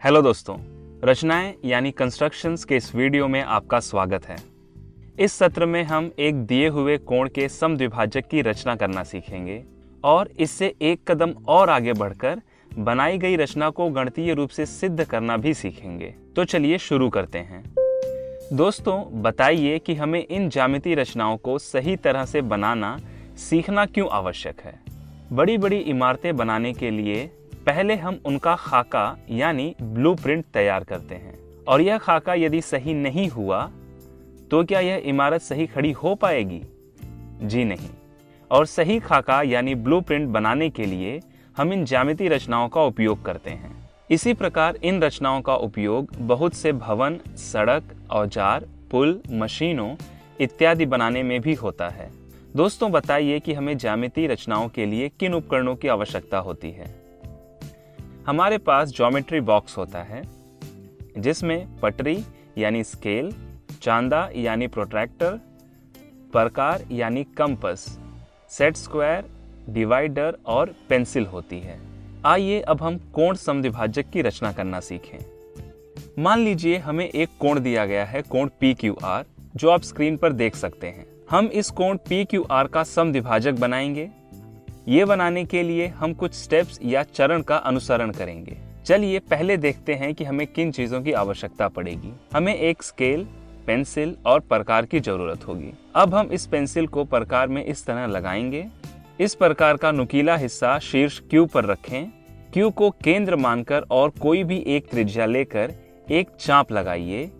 Hello दोस्तों, रचनाएं यानी कंस्ट्रक्शंस के इस वीडियो में आपका स्वागत है। इस सत्र में हम एक दिए हुए कोण के समद्विभाजक की रचना करना सीखेंगे और इससे एक कदम और आगे बढ़कर बनाई गई रचना को गणितीय रूप से सिद्ध करना भी सीखेंगे। तो चलिए शुरू करते हैं। दोस्तों, बताइए कि हमें इन ज्यामितीय रचनाओं को सही तरह से बनाना सीखना क्यों आवश्यक है। बड़ी बड़ी इमारतें बनाने के लिए पहले हम उनका खाका यानी ब्लूप्रिंट तैयार करते हैं और यह खाका यदि सही नहीं हुआ तो क्या यह इमारत सही खड़ी हो पाएगी? जी नहीं। और सही खाका यानी ब्लूप्रिंट बनाने के लिए हम इन ज्यामितीय रचनाओं का उपयोग करते हैं। इसी प्रकार इन रचनाओं का उपयोग बहुत से भवन, सड़क, औजार, पुल, मशीनों इत्यादि बनाने में भी होता है। दोस्तों, बताइए कि हमें ज्यामितीय रचनाओं के लिए किन उपकरणों की आवश्यकता होती है। हमारे पास ज्योमेट्री बॉक्स होता है जिसमें पटरी यानी स्केल, चांदा यानी प्रोट्रैक्टर, प्रकार यानी कंपास, सेट स्क्वायर, डिवाइडर और पेंसिल होती है। आइए अब हम कोण समद्विभाजक की रचना करना सीखें। मान लीजिए हमें एक कोण दिया गया है, कोण PQR, जो आप स्क्रीन पर देख सकते हैं। हम इस कोण PQR का समद्विभाजक बनाएंगे। ये बनाने के लिए हम कुछ स्टेप्स या चरण का अनुसरण करेंगे। चलिए पहले देखते हैं कि हमें किन चीजों की आवश्यकता पड़ेगी। हमें एक स्केल, पेंसिल और प्रकार की जरूरत होगी। अब हम इस पेंसिल को प्रकार में इस तरह लगाएंगे। इस प्रकार का नुकीला हिस्सा शीर्ष Q पर रखें। Q को केंद्र मानकर और कोई भी एक त्रिज्या लेकर एक चाप लगाइए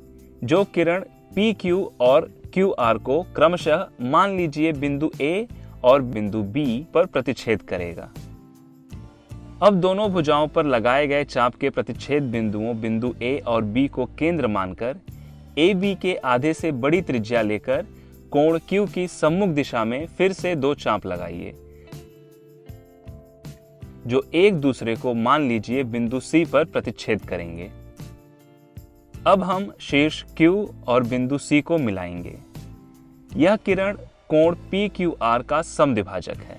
जो किरण PQ और QR को क्रमशः मान लीजिए बिंदु A और बिंदु B पर प्रतिच्छेद करेगा। अब दोनों भुजाओं पर लगाए गए चाप के प्रतिच्छेद बिंदुओं बिंदु A और B को केंद्र मानकर AB के आधे से बड़ी त्रिज्या लेकर कोण Q की सम्मुख दिशा में फिर से दो चाप लगाइए जो एक दूसरे को मान लीजिए बिंदु C पर प्रतिच्छेद करेंगे। अब हम शीर्ष Q और बिंदु C को मिलाएंगे। यह किरण कोण PQR का समद्विभाजक है।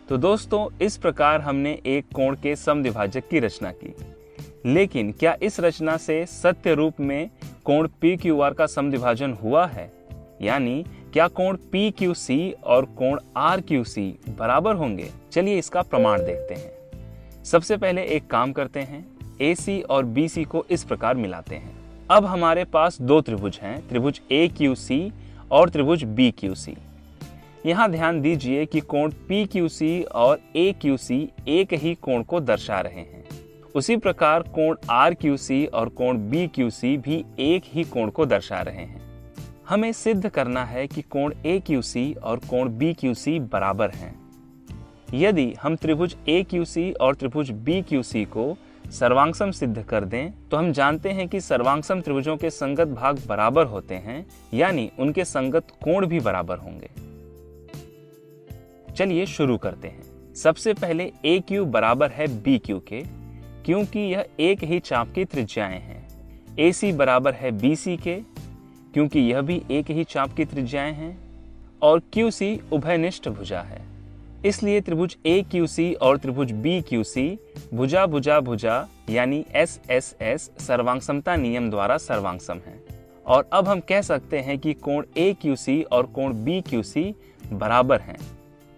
तो दोस्तों, इस प्रकार हमने एक कोण के समद्विभाजक की रचना की। लेकिन क्या इस रचना से सत्य रूप में कोण PQR का समद्विभाजन हुआ है? यानी क्या कोण PQC और कोण RQC बराबर होंगे? चलिए इसका प्रमाण देखते हैं। सबसे पहले एक काम करते हैं, AC और BC को इस प्रकार मिलाते हैं। अब हमारे पास दो त्रिभुज हैं, त्रिभुज AQC और त्रिभुज BQC। यहाँ ध्यान दीजिए कि कोण PQC और AQC एक ही कोण को दर्शा रहे हैं। उसी प्रकार कोण RQC और कोण BQC भी एक ही कोण को दर्शा रहे हैं। हमें सिद्ध करना है कि कोण AQC और कोण BQC बराबर हैं। यदि हम त्रिभुज AQC और त्रिभुज BQC को सर्वांगसम सिद्ध कर दें तो हम जानते हैं कि सर्वांगसम त्रिभुजों के संगत भाग बराबर होते हैं, यानी उनके संगत कोण भी बराबर होंगे। चलिए शुरू करते हैं। सबसे पहले AQ बराबर है BQ के, क्योंकि यह एक ही चाप की त्रिज्याएं हैं। AC बराबर है BC के, क्योंकि यह भी एक ही चाप की त्रिज्याएं हैं। और QC उभयनिष्ठ भुजा है, इसलिए त्रिभुज AQC और त्रिभुज BQC भुजा भुजा भुजा यानी SSS सर्वांगसमता नियम द्वारा सर्वांगसम है। और अब हम कह सकते हैं कि कोण AQC और कोण BQC बराबर हैं,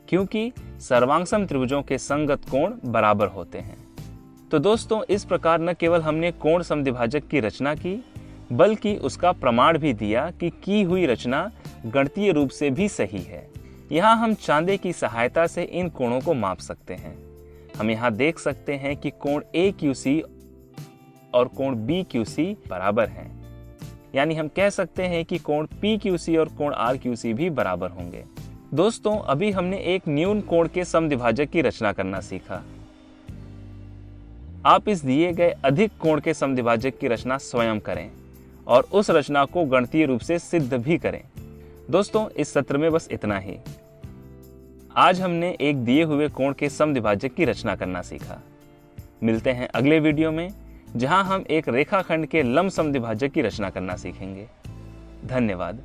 क्योंकि सर्वांगसम त्रिभुजों के संगत कोण बराबर होते हैं। तो दोस्तों, इस प्रकार न केवल हमने कोण समद्विभाजक की रचना की, बल्कि उसका प्रमाण भी दिया कि की हुई रचना गणितीय रूप से भी सही है। यहाँ हम चांदे की सहायता से इन कोणों को माप सकते हैं। हम यहाँ देख सकते हैं कि कोण AQC और कोण BQC बराबर हैं, यानी हम कह सकते हैं कि कोण PQC और कोण RQC भी बराबर होंगे। दोस्तों, अभी हमने एक न्यून कोण के समद्विभाजक की रचना करना सीखा। आप इस दिए गए अधिक कोण के समद्विभाजक की रचना स्वयं करें और उस रचना को गणितीय रूप से सिद्ध भी करें। दोस्तों, इस सत्र में बस इतना ही। आज हमने एक दिए हुए कोण के समद्विभाजक की रचना करना सीखा। मिलते हैं अगले वीडियो में, जहां हम एक रेखाखंड के लंब समद्विभाजक की रचना करना सीखेंगे। धन्यवाद।